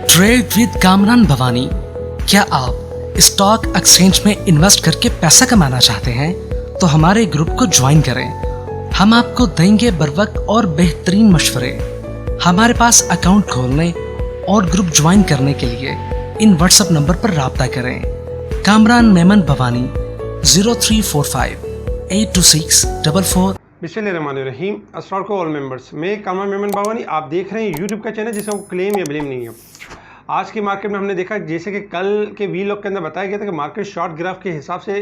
Trade with Kamran Bhavani. क्या आप stock exchange में इन्वेस्ट करके पैसा कमाना चाहते हैं तो हमारे ग्रुप को ज्वाइन करें। हम आपको देंगे बर वक्त और बेहतरीन मशवरे। हमारे पास अकाउंट खोलने और ग्रुप ज्वाइन करने के लिए इन व्हाट्सएप नंबर पर राब्ता करें। कामरान मेमन भवानी 0345 82644। बिस्मिल्लाहिर्रहमानिर्रहीम। अस्सलाम वालेकुम ऑल मेंबर्स। मैं कामरान मेमन भवानी, आप देख रहे हैं यूट्यूब का चैनल जिसका क्लेम या ब्लेम नहीं है। आज की मार्केट में हमने देखा जैसे कि कल के वीलॉग के अंदर बताया गया था कि मार्केट शॉर्ट ग्राफ के हिसाब से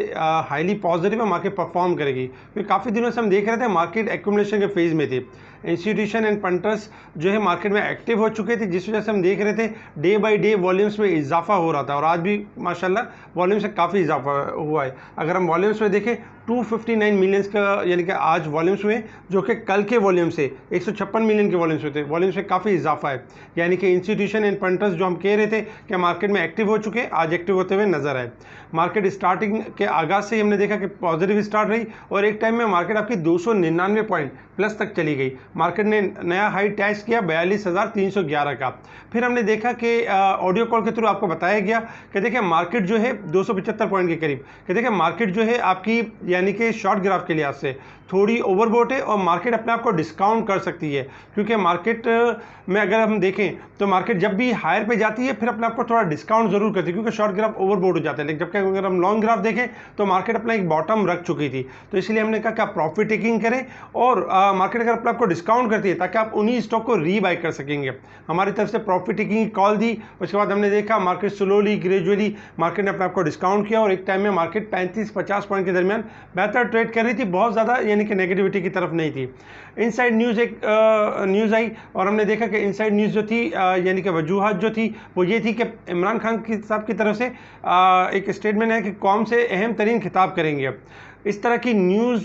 हाईली पॉजिटिव है, मार्केट परफॉर्म करेगी क्योंकि काफ़ी दिनों से हम देख रहे थे मार्केट एक्यूमुलेशन के फेज़ में थी। इंस्टीट्यूशन एंड पंटर्स जो है मार्केट में एक्टिव हो चुके थे, जिस वजह से हम देख रहे थे डे बाय डे वॉल्यूम्स में इजाफा हो रहा था और आज भी माशाल्लाह वॉल्यूम्स में काफ़ी इजाफा हुआ है। अगर हम वॉल्यूम्स में देखें 259 मिलियंस का यानी कि आज वॉल्यूम्स हुए, जो कि कल के वॉल्यूम से 156 मिलियन के वॉल्यूम्स हुए थे। वॉल्यूम्स में काफ़ी इजाफा है, यानी कि इंस्टीट्यूशन एंड पंटर्स जो हम कह रहे थे कि मार्केट में एक्टिव हो चुके, आज एक्टिव होते हुए नजर आए। मार्केट स्टार्टिंग के आगाज से ही हमने देखा कि पॉजिटिव स्टार्ट रही और एक टाइम में मार्केट आपकी 299 पॉइंट प्लस तक चली गई। मार्केट ने नया हाई टच किया 42,311 का। फिर हमने देखा कि ऑडियो कॉल के थ्रू आपको बताया गया कि देखिए मार्केट जो है 275 पॉइंट के करीब, कि देखिए मार्केट जो है आपकी यानी कि शॉर्ट ग्राफ के लिहाज से थोड़ी ओवरबोट है और मार्केट अपने आप को डिस्काउंट कर सकती है, क्योंकि मार्केट में अगर हम देखें तो मार्केट जब भी हायर पे जाती है फिर अपने आप को थोड़ा डिस्काउंट जरूर करती है, क्योंकि शॉर्ट ग्राफ ओवरबोट हो जाता है। लेकिन जबकि अगर हम लॉन्ग ग्राफ देखें तो मार्केट अपना एक बॉटम रख चुकी थी, तो इसलिए हमने कहा कि आप प्रॉफिट टेकिंग करें और मार्केट अगर अपने आपको डिस्काउंट करती है ताकि आप उन्हीं स्टॉक को रीबाई कर सकेंगे। हमारी तरफ से प्रॉफिट टेकिंग कॉल दी, उसके बाद हमने देखा मार्केट स्लोली ग्रेजुअली मार्केट ने अपने आपको डिस्काउंट किया और एक टाइम में मार्केट 35-50 पॉइंट के दरमियान बेहतर ट्रेड कर रही थी, बहुत ज़्यादा यानी कि नेगेटिविटी की तरफ नहीं थी। इनसाइड न्यूज़ एक न्यूज़ आई और हमने देखा कि इनसाइड न्यूज़ जो थी यानी कि वजूहत जो थी वो ये थी कि इमरान खान साहब की तरफ से एक स्टेटमेंट है कि कौम से अहम तरीन खिताब करेंगे। इस तरह की न्यूज़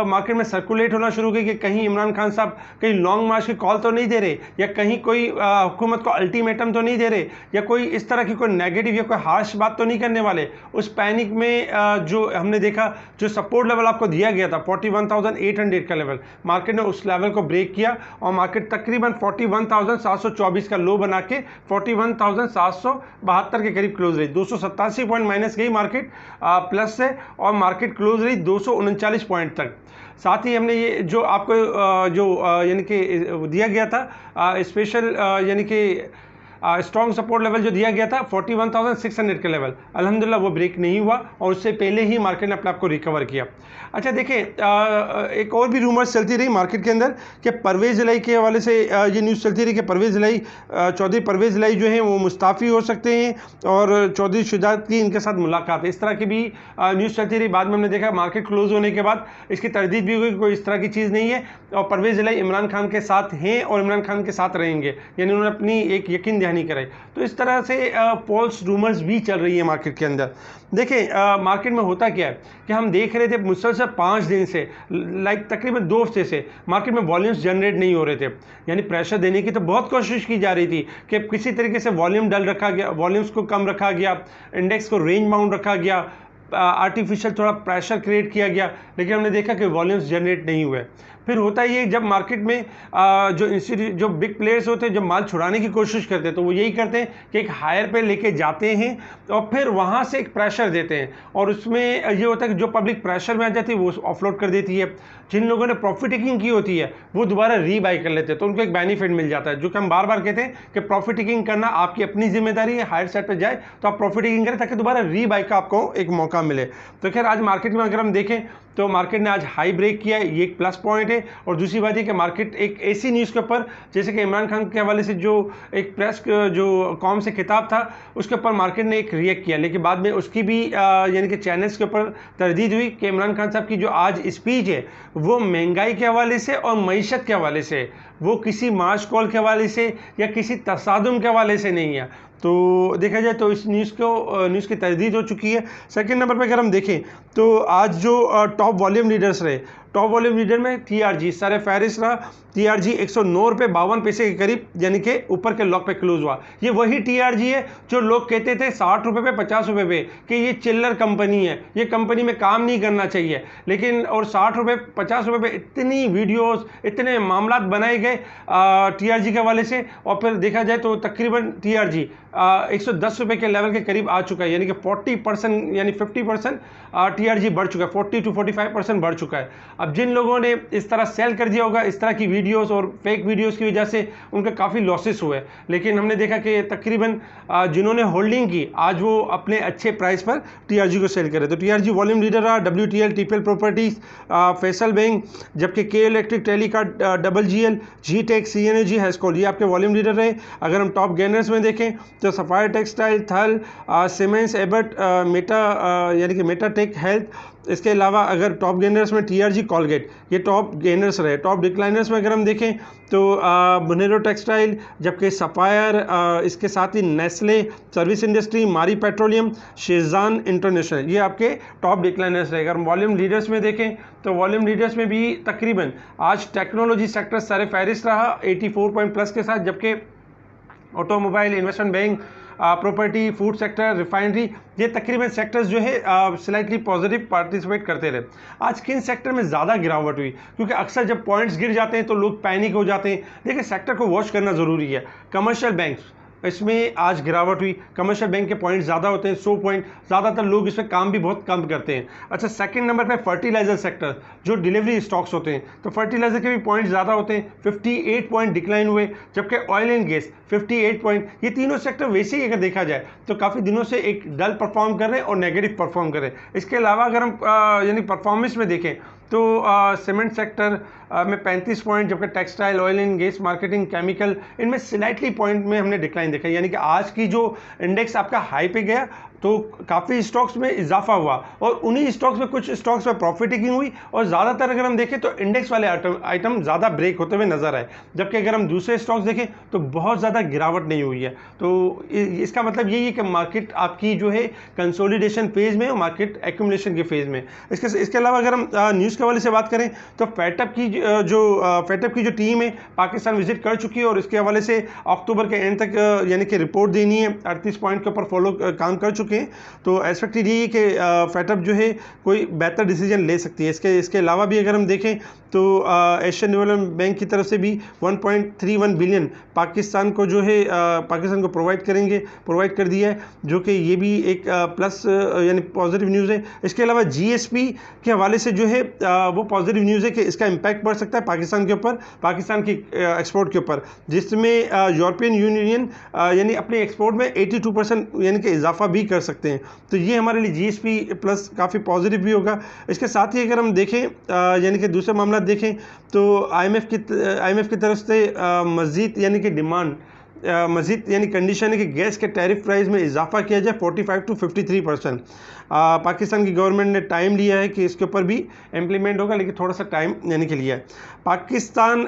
मार्केट में सर्कुलेट होना शुरू हुई कि कहीं इमरान खान साहब कहीं लॉन्ग मार्च की कॉल तो नहीं दे रहे, या कहीं कोई हुकूमत को अल्टीमेटम तो नहीं दे रहे, या कोई इस तरह की कोई नेगेटिव या कोई हार्श बात तो नहीं करने वाले। उस पैनिक में जो हमने देखा जो सपोर्ट लेवल आपको दिया गया था 41,800 का लेवल, मार्केट ने उस लेवल को ब्रेक किया और मार्केट तकरीबन 41,724 का लो बना के 41,772 के करीब क्लोज रही। 287 पॉइंट माइनस गई मार्केट प्लस से और मार्केट क्लोज रही 239 पॉइंट तक। साथ ही हमने ये जो आपको यानी कि दिया गया था स्पेशल यानी कि स्ट्रॉन्ग सपोर्ट लेवल जो दिया गया था 41,600 का लेवल, अल्हम्दुलिल्लाह वो ब्रेक नहीं हुआ और उससे पहले ही मार्केट ने अपने आप को रिकवर किया। अच्छा देखें एक और भी रूमर्स चलती रही मार्केट के अंदर कि परवेज़ इलाही के हवाले से ये न्यूज़ चलती रही कि परवेज़ इलाही चौधरी परवेज़ इलाही जो है वो मुस्ताफ़ी हो सकते हैं और चौधरी शुजात की इनके साथ मुलाकात है, इस तरह की भी न्यूज़ चलती रही। बाद में हमने देखा मार्केट क्लोज होने के बाद इसकी तरदीद भी हुई, कोई इस तरह की चीज़ नहीं है और परवेज़ इलाही इमरान खान के साथ हैं और इमरान खान के साथ रहेंगे, यानी उन्होंने अपनी एक यकीन दहानी कराई। तो इस तरह से फॉल्स रूमर्स भी चल रही है मार्केट के अंदर। देखें मार्केट में होता क्या है कि हम देख रहे थे मुसलसल 5 दिन से तकरीबन 2 हफ्ते से मार्केट में वॉल्यूम्स जनरेट नहीं हो रहे थे, यानी प्रेशर देने की तो बहुत कोशिश की जा रही थी कि किसी तरीके से वॉल्यूम डल रखा गया, वॉल्यूम्स को कम रखा गया, इंडेक्स को रेंज बाउंड रखा गया, आर्टिफिशियल थोड़ा प्रेशर क्रिएट किया गया, लेकिन हमने देखा कि वॉल्यूम्स जनरेट नहीं हुए। फिर होता ये जब मार्केट में जो बिग प्लेयर्स होते हैं जब माल छुड़ाने की कोशिश करते हैं तो वो यही करते हैं कि एक हायर पे लेके जाते हैं और फिर वहाँ से एक प्रेशर देते हैं और उसमें ये होता है कि जो पब्लिक प्रेशर में आ जाती है वो ऑफलोड कर देती है। जिन लोगों ने प्रॉफिट टेकिंग की होती है वो दोबारा रीबाई कर लेते हैं, तो उनको एक बेनिफिट मिल जाता है, जो कि हम बार बार कहते हैं कि प्रॉफिट टेकिंग करना आपकी अपनी जिम्मेदारी है। हायर साइड पर जाए तो आप प्रॉफिट टेकिंग करें ताकि दोबारा रीबाई का आपको एक मौका मिले। तो खैर आज मार्केट में अगर हम देखें तो मार्केट ने आज हाई ब्रेक किया, ये एक प्लस पॉइंट है। और दूसरी बात ये कि मार्केट एक ऐसी न्यूज़ के ऊपर जैसे कि इमरान खान के हवाले से जो एक प्रेस जो कौम से खिताब था उसके ऊपर मार्केट ने एक रिएक्ट किया, लेकिन बाद में उसकी भी यानी कि चैनल्स के ऊपर तरदीद हुई कि इमरान खान साहब की जो आज स्पीच है वो महंगाई के हवाले से और मईशत के हवाले से, वो किसी मार्च कॉल के हवाले से या किसी तसादुम के हवाले से नहीं है। तो देखा जाए तो इस न्यूज़ की तरदीद हो चुकी है। सेकंड नंबर पे अगर हम देखें तो आज जो टॉप वॉल्यूम लीडर्स रहे, टॉप वॉल्यूम लीडर में TRG सर फहरिस्त रहा। TRG 109 रुपये 52 पैसे के करीब यानी कि ऊपर के लॉक पे क्लोज हुआ। ये वही TRG है जो लोग कहते थे 60 रुपये पे 50 रुपये पे कि ये चिल्लर कंपनी है, ये कंपनी में काम नहीं करना चाहिए, लेकिन और 60 रुपये 50 रुपये पे इतनी वीडियोस इतने मामला बनाए गए TRG के हवाले से, और फिर देखा जाए तो तकरीबन TRG 110 रुपये के लेवल के करीब आ चुका है, यानी कि 40% यानी 50% TRG बढ़ चुका है, 40 to 45% बढ़ चुका है। अब जिन लोगों ने इस तरह सेल कर दिया होगा इस तरह की वीडियोस और फेक वीडियोस की वजह से उनके काफ़ी लॉसेस हुए, लेकिन हमने देखा कि तकरीबन जिन्होंने होल्डिंग की आज वो अपने अच्छे प्राइस पर TRG को सेल करे। तो TRG वॉल्यूम लीडर रहा। WTL, TPL properties, Faisal bank, जबकि के electric, Telecard, WGL, GTEC, CNG, Hascol ये आपके वॉल्यूम लीडर रहे। अगर हम टॉप गेनर्स में देखें तो सफायर टेक्सटाइल, थल, सीमेंस, एबर्ट, मेटा यानी कि मेटाटेक हेल्थ, इसके अलावा अगर टॉप गेनर्स में TRG, कॉलगेट ये टॉप गेनर्स रहे। टॉप डिक्लाइनर्स में अगर हम देखें तो बुनेरो टेक्सटाइल, जबकि सफायर, इसके साथ ही नेस्ले, सर्विस इंडस्ट्री, मारी पेट्रोलियम, शेजान इंटरनेशनल ये आपके टॉप डिक्लाइनर्स रहे। अगर वॉल्यूम लीडर्स में देखें तो वॉल्यूम लीडर्स में भी तकरीबन आज टेक्नोलॉजी सेक्टर सर फहरिस्त रहा 84 पॉइंट प्लस के साथ, जबकि automobile, investment bank, property, food sector, refinery ये तकरीबन सेक्टर्स जो है स्लाइटली पॉजिटिव पार्टिसिपेट करते रहे। आज किन सेक्टर में ज़्यादा गिरावट हुई, क्योंकि अक्सर जब पॉइंट्स गिर जाते हैं तो लोग पैनिक हो जाते हैं, लेकिन सेक्टर को वॉच करना ज़रूरी है। कमर्शियल बैंक्स इसमें आज गिरावट हुई, कमर्शियल बैंक के पॉइंट ज़्यादा होते हैं 100 पॉइंट, ज़्यादातर लोग इसमें काम भी बहुत कम करते हैं। अच्छा, सेकंड नंबर पे फर्टिलाइजर सेक्टर जो डिलीवरी स्टॉक्स होते हैं, तो फर्टिलाइजर के भी पॉइंट ज़्यादा होते हैं, 58 पॉइंट डिक्लाइन हुए, जबकि ऑयल एंड गैस 58 पॉइंट। ये तीनों सेक्टर वैसे ही अगर देखा जाए तो काफ़ी दिनों से एक डल परफॉर्म कर रहे हैं और नेगेटिव परफॉर्म कर रहे हैं। इसके अलावा अगर हम यानी परफॉर्मेंस में देखें तो सीमेंट सेक्टर में 35 पॉइंट, जबकि textile, oil and gas, marketing, chemical इनमें स्लाइटली पॉइंट में हमने डिक्लाइन देखा, यानी कि आज की जो इंडेक्स आपका हाई पे गया तो काफ़ी स्टॉक्स में इजाफा हुआ और उन्हीं स्टॉक्स में कुछ स्टॉक्स में प्रॉफिट टेकिंग हुई, और ज़्यादातर अगर हम देखें तो इंडेक्स वाले आइटम ज़्यादा ब्रेक होते हुए नजर आए, जबकि अगर हम दूसरे स्टॉक्स देखें तो बहुत ज़्यादा गिरावट नहीं हुई है। तो इसका मतलब यही है कि मार्केट आपकी जो है कंसोलिडेशन फेज़ में और मार्केट एक्यूमुलेशन के फेज़ में। इसके अलावा अगर हम न्यूज़ के हवाले से बात करें तो फेटअप की जो टीम है पाकिस्तान विजिट कर चुकी है और इसके हवाले से अक्टूबर के एंड तक यानी कि रिपोर्ट देनी है, 38 पॉइंट के ऊपर फॉलो काम कर चुके हैं। तो एक्सपेक्टेड यही है कि फेटअप जो है कोई बेहतर डिसीजन ले सकती है। इसके अलावा भी अगर हम देखें तो एशियन डेवलपमेंट बैंक की तरफ से भी 1.31 बिलियन पाकिस्तान को जो है पाकिस्तान को प्रोवाइड कर दिया है, जो कि ये भी एक प्लस यानी पॉजिटिव न्यूज़ है। इसके अलावा GSP के हवाले से जो है वो पॉजिटिव न्यूज़ है कि इसका इम्पैक्ट पड़ सकता है पाकिस्तान के ऊपर, पाकिस्तान की एक्सपोर्ट के ऊपर, जिसमें यूरोपियन यूनियन यानी अपने एक्सपोर्ट में 82% यानी कि इजाफा भी कर सकते हैं। तो ये हमारे लिए GSP प्लस काफ़ी पॉजिटिव भी होगा। इसके साथ ही अगर हम देखें यानी कि दूसरे मामला देखें तो IMF की तरफ से मज़ीद यानी कि डिमांड मज़ीद यानी कंडीशन है कि गैस के टैरिफ प्राइस में इजाफा किया जाए 45 to 53%। पाकिस्तान की गवर्नमेंट ने टाइम लिया है कि इसके ऊपर भी इम्प्लीमेंट होगा, लेकिन थोड़ा सा टाइम यानी कि लिया है। पाकिस्तान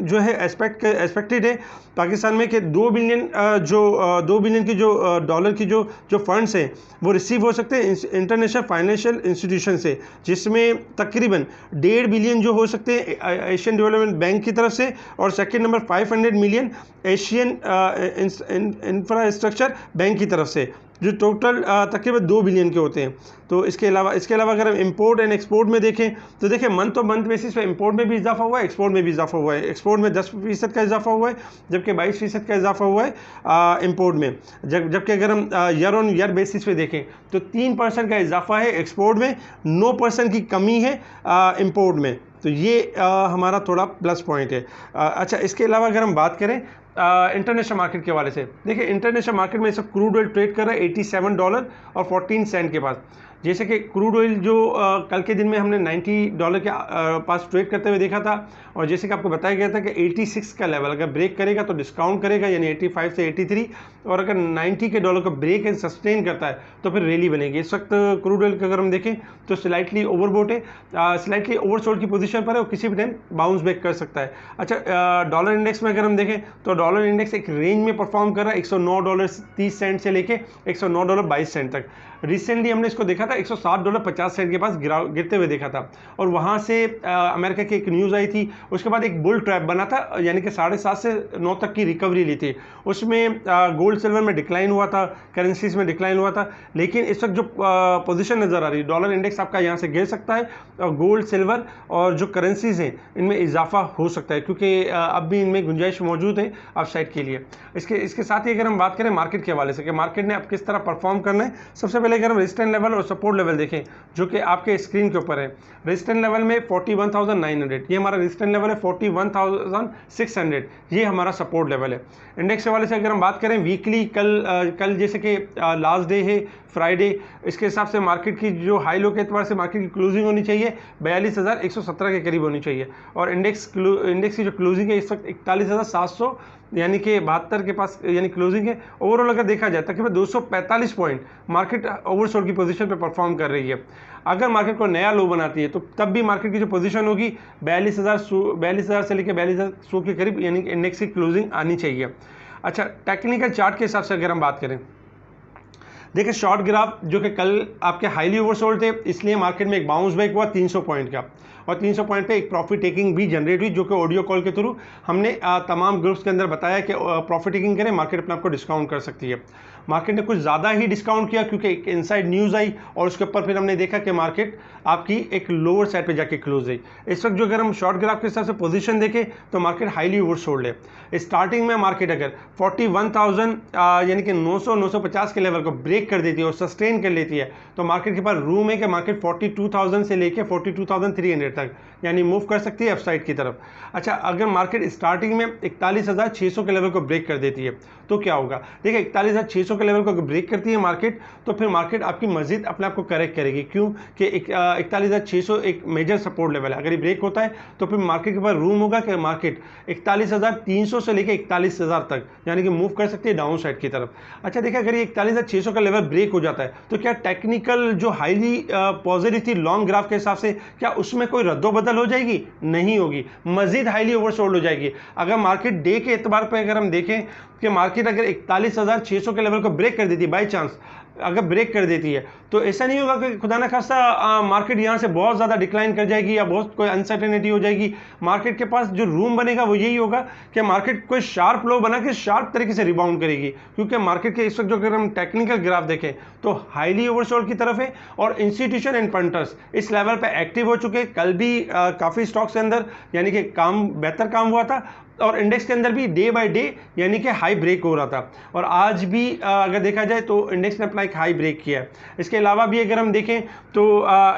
जो है एक्सपेक्टेड है पाकिस्तान में कि 2 बिलियन की जो डॉलर की जो फंड्स हैं वो रिसीव हो सकते हैं इंटरनेशनल फाइनेंशियल इंस्टीट्यूशन से, जिसमें तकरीबन 1.5 बिलियन जो हो सकते हैं एशियन डेवलपमेंट बैंक की तरफ से, और second number 500 million Asian infrastructure bank की तरफ से, जो टोटल तकरीबन 2 बिलियन के होते हैं। तो इसके अलावा अगर हम इंपोर्ट एंड एक्सपोर्ट में देखें तो देखिए मंथ तो मंथ बेसिस पे इंपोर्ट में भी इजाफा हुआ है, एक्सपोर्ट में भी इजाफा हुआ है। एक्सपोर्ट में 10% का इजाफा हुआ है, जबकि 22% का इजाफा हुआ है इंपोर्ट में। जबकि अगर हम ईयर ऑन ईयर बेसिस पे देखें तो 3% का इजाफा है एक्सपोर्ट में, 9% की कमी है इंपोर्ट में। तो ये हमारा थोड़ा प्लस पॉइंट है। अच्छा, इसके अलावा अगर हम बात करें इंटरनेशनल मार्केट के हवाले से, देखिए इंटरनेशनल मार्केट में इस वक्त क्रूड ऑयल ट्रेड कर रहा है $87.14 के पास। जैसे कि क्रूड ऑयल जो कल के दिन में हमने $90 के पास ट्रेड करते हुए देखा था, और जैसे कि आपको बताया गया था कि 86 का लेवल अगर ब्रेक करेगा तो डिस्काउंट करेगा, यानी 85 से 83, और अगर 90 के डॉलर को ब्रेक एंड सस्टेन करता है तो फिर रैली बनेगी। इस वक्त क्रूड ऑयल का अगर हम देखें तो स्लाइटली ओवरबोट है, स्लाइटली ओवरसोल्ड की पोजीशन पर है और किसी भी टाइम बाउंस बैक कर सकता है। अच्छा, डॉलर इंडेक्स में अगर हम देखें तो डॉलर इंडेक्स एक रेंज में परफॉर्म कर रहा है $109.30 से लेके $109.22 तक। रिसेंटली हमने इसको देखा था था $160.50 के पास गिरते हुए देखा था, और वहाँ से अमेरिका की एक न्यूज़ आई थी, उसके बाद एक बुल ट्रैप बना था, यानी कि 7.5 से 9 तक की रिकवरी ली थी। उसमें गोल्ड सिल्वर में डिक्लाइन हुआ था, करेंसीज में डिक्लाइन हुआ था, लेकिन इस वक्त जो पोजीशन नज़र आ रही है, डॉलर इंडेक्स आपका यहाँ से गिर सकता है और गोल्ड सिल्वर और जो करेंसीज हैं इनमें इजाफा हो सकता है, क्योंकि अब भी इनमें गुंजाइश मौजूद है अपसाइड के लिए। इसके साथ ही अगर हम बात करें मार्केट के हवाले से कि मार्केट ने अब किस तरह परफॉर्म करना है, सबसे पहले अगर हम रेजिस्टेंस लेवल और सपोर्ट लेवल देखें जो कि आपके स्क्रीन के ऊपर है। रेजिस्टेंस लेवल में 41,900, ये हमारा रेजिस्टेंस लेवल है। 41,600, ये हमारा सपोर्ट लेवल है। इंडेक्स के हवाले से अगर हम बात करें वीकली, कल जैसे कि लास्ट डे है फ्राइडे, इसके हिसाब से मार्केट की जो हाई लो के एतबार से मार्केट की क्लोजिंग होनी चाहिए 42,117 के करीब होनी चाहिए, और इंडेक्स की जो क्लोजिंग है इस वक्त 41,700 यानी कि 72 के पास यानी क्लोजिंग है। ओवरऑल अगर देखा जाए तकरीबन 245 पॉइंट मार्केट ओवरसोल्ड की पोजीशन पे परफॉर्म कर रही है। अगर मार्केट को नया लो बनाती है तो तब भी मार्केट की जो पोजीशन होगी 42,000 से लेकर 42,100 के करीब यानी कि इंडेक्स की क्लोजिंग आनी चाहिए। अच्छा, टेक्निकल चार्ट के हिसाब से अगर हम बात करें, देखिए शॉर्ट ग्राफ जो कि कल आपके हाईली ओवरसोल्ड थे, इसलिए मार्केट में एक बाउंस बैक हुआ 300 पॉइंट का, और 300 पॉइंट पे एक प्रॉफिट टेकिंग भी जनरेट हुई, जो कि ऑडियो कॉल के थ्रू हमने तमाम ग्रुप्स के अंदर बताया कि प्रॉफिट टेकिंग करें, मार्केट अपने आपको डिस्काउंट कर सकती है। मार्केट ने कुछ ज़्यादा ही डिस्काउंट किया क्योंकि एक इनसाइड न्यूज़ आई, और उसके ऊपर फिर हमने देखा कि मार्केट आपकी एक लोअर साइड पे जाके क्लोज हुई। इस वक्त जो अगर हम शॉर्ट ग्राफ के हिसाब से पोजीशन देखें तो मार्केट हाईली ओवरसोल्ड है। स्टार्टिंग में मार्केट अगर 41,000 यानी कि 950 के लेवल को ब्रेक कर देती है और सस्टेन कर लेती है तो मार्केट के पास रूम है कि मार्केट 42,000 से लेके 42,300 तक यानी मूव कर सकती है अपसाइड की तरफ। अच्छा, अगर मार्केट स्टार्टिंग में 41,600 के लेवल को ब्रेक कर देती है तो क्या होगा? देखिए 41,600 के लेवल को ब्रेक करती है मार्केट, तो फिर मार्केट आपकी मजीद अपने आप को करेक्ट करेगी। क्यों कि 41,600 एक मेजर सपोर्ट लेवल है। अगर ये ब्रेक होता है तो फिर मार्केट के पास रूम होगा कि मार्केट 41,300 से लेकर 41,000 तक यानी कि मूव कर सकती है डाउन साइड की तरफ। अच्छा देखिए, अगर ये 41,600 का लेवल ब्रेक हो जाता है तो क्या टेक्निकल जो हाईली पॉजिटिव थी लॉन्ग ग्राफ के हिसाब से, क्या उसमें कोई रद्दोबदल हो जाएगी? नहीं होगी, मजीद हाईली ओवरसोल्ड हो जाएगी। अगर मार्केट डे के एतबार पर अगर हम देखें कि मार्केट अगर 41,600 के लेवल को ब्रेक कर देती है, बाई चांस अगर ब्रेक कर देती है, तो ऐसा नहीं होगा कि खुदा ना खास्ता मार्केट यहाँ से बहुत ज़्यादा डिक्लाइन कर जाएगी या बहुत कोई अनसर्टेनिटी हो जाएगी। मार्केट के पास जो रूम बनेगा वो यही होगा कि मार्केट कोई शार्प लो बना के शार्प तरीके से रिबाउंड करेगी, क्योंकि मार्केट के इस वक्त जो अगर हम टेक्निकल ग्राफ देखें तो हाईली ओवरसोल्ड की तरफ है और इंस्टीट्यूशन एंड पंटर्स इस लेवल पर एक्टिव हो चुके। कल भी काफ़ी स्टॉक्स के अंदर यानी कि बेहतर काम हुआ था और इंडेक्स के अंदर भी डे बाय डे यानी कि हाई ब्रेक हो रहा था, और आज भी अगर देखा जाए तो इंडेक्स ने अपना एक हाई ब्रेक किया है। इसके अलावा भी अगर हम देखें तो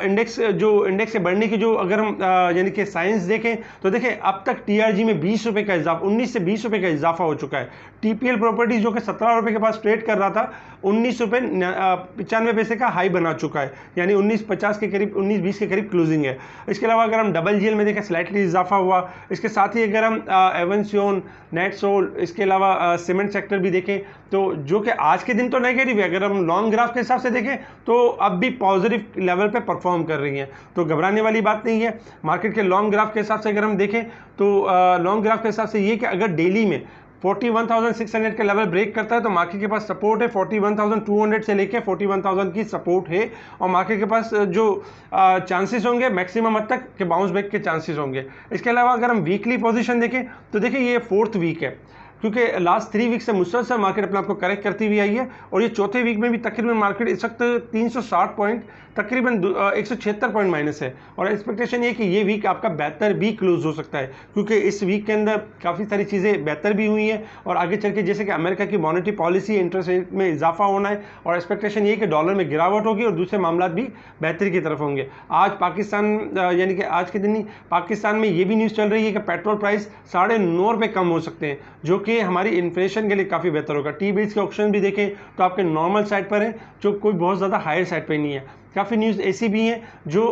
इंडेक्स से बढ़ने की जो अगर हम यानी कि साइंस देखें तो देखें अब तक टीआरजी में 20 रुपये का इजाफा 19 से 20 रुपये का इजाफा हो चुका है। टीपीएल प्रॉपर्टीज जो कि 17 रुपये के पास ट्रेड कर रहा था 19 रुपये 95 पैसे का हाई बना चुका है, यानी 19.50 के करीब 19.20 के करीब क्लोजिंग है। इसके अलावा अगर हम डबल जीएल में देखें स्लाइटली इजाफा हुआ। इसके साथ ही अगर हम एवंसियोन, नेटसोल, इसके अलावा सीमेंट सेक्टर भी देखें तो जो कि आज के दिन तो नेगेटिव है, अगर हम लॉन्ग ग्राफ के हिसाब से देखें तो अब भी पॉजिटिव लेवल पे परफॉर्म कर रही हैं, तो घबराने वाली बात नहीं है। मार्केट के लॉन्ग ग्राफ के हिसाब से अगर हम देखें तो लॉन्ग ग्राफ के हिसाब से ये कि अगर डेली में 41,600 के लेवल ब्रेक करता है तो मार्केट के पास सपोर्ट है 41,200 से लेके 41,000 की सपोर्ट है, और मार्केट के पास जो चांसेस होंगे मैक्सिमम हद तक के बाउंस बैक के चांसेस होंगे। इसके अलावा अगर हम वीकली पोजीशन देखें तो देखिए ये 4th वीक है, क्योंकि लास्ट 3 वीक से मुसलसल मार्केट अपने आप को करेक्ट करती हुई आई है, और ये चौथे वीक में भी तकरीबन मार्केट इस वक्त 360 पॉइंट तकरीबन 176 पॉइंट माइनस है, और एक्सपेक्टेशन ये कि ये वीक आपका बेहतर भी क्लोज हो सकता है, क्योंकि इस वीक के अंदर काफ़ी सारी चीज़ें बेहतर भी हुई हैं, और आगे चल के जैसे कि अमेरिका की मॉनेटरी पॉलिसी इंटरेस्ट रेट में इजाफा होना है, और एक्सपेक्टेशन ये कि डॉलर में गिरावट होगी और दूसरे मामला भी बेहतरी की तरफ होंगे। आज पाकिस्तान यानी कि आज के दिन ही पाकिस्तान में ये भी न्यूज़ चल रही है कि पेट्रोल प्राइस 9.5 रुपये कम हो सकते हैं, जो कि हमारी इन्फ्लेशन के लिए काफ़ी बेहतर होगा। टी बिल्स के ऑप्शन भी देखें तो आपके नॉर्मल साइड पर है, जो कोई बहुत ज़्यादा हायर साइड पे नहीं है। काफ़ी न्यूज़ ऐसी भी हैं जो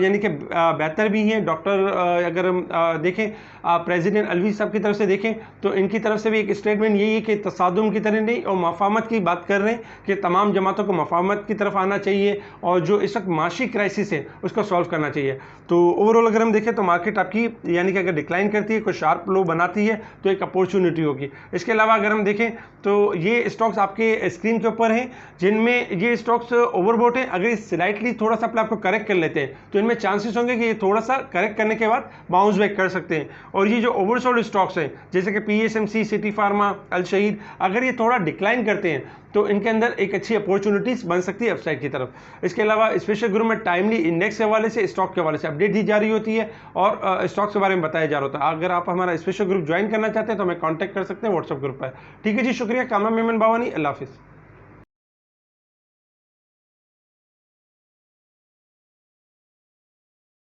यानी कि बेहतर भी हैं। डॉक्टर अगर हम देखें प्रेसिडेंट अलवी साहब की तरफ से देखें तो इनकी तरफ से भी एक स्टेटमेंट यही है कि तसादुम की तरह नहीं और मफाहमत की बात कर रहे हैं कि तमाम जमातों को मफाहमत की तरफ आना चाहिए और जो इस वक्त माशी क्राइसिस है उसको सॉल्व करना चाहिए। तो ओवरऑल अगर हम देखें तो मार्केट आपकी यानी कि अगर डिक्लाइन करती है, कोई शार्प लो बनाती है तो एक अपॉर्चुनिटी होगी। इसके अलावा अगर हम देखें तो ये स्टॉक्स आपके स्क्रीन के ऊपर हैं, जिनमें ये स्टॉक्स ओवरबॉट हैं। अगर ये स्लाइटली थोड़ा सा अपने आपको करेक्ट कर लेते हैं तो इनमें चांसेस होंगे कि ये थोड़ा सा करेक्ट करने के बाद बाउंस बैक कर सकते हैं। और ये जो ओवरसोल्ड स्टॉक्स हैं जैसे कि PSMC, सिटी फार्मा, अल शहीद, अगर ये थोड़ा डिक्लाइन करते हैं तो इनके अंदर एक अच्छी अपॉर्चुनिटीज़ बन सकती है अपसाइड की तरफ। इसके अलावा स्पेशल ग्रुप में टाइमली इंडेक्स के हवाले से, स्टॉक के हवाले से अपडेट दी जा रही होती है और स्टॉक्स के बारे में बताया जा रहा होता है। अगर आप हमारा स्पेशल ग्रुप ज्वाइन करना चाहते हैं तो हमें कॉन्टैक्ट कर सकते हैं व्हाट्सएप ग्रुप पर। ठीक है जी, शुक्रिया। कामरान मेमन बावानी, अल्लाह हाफिज़।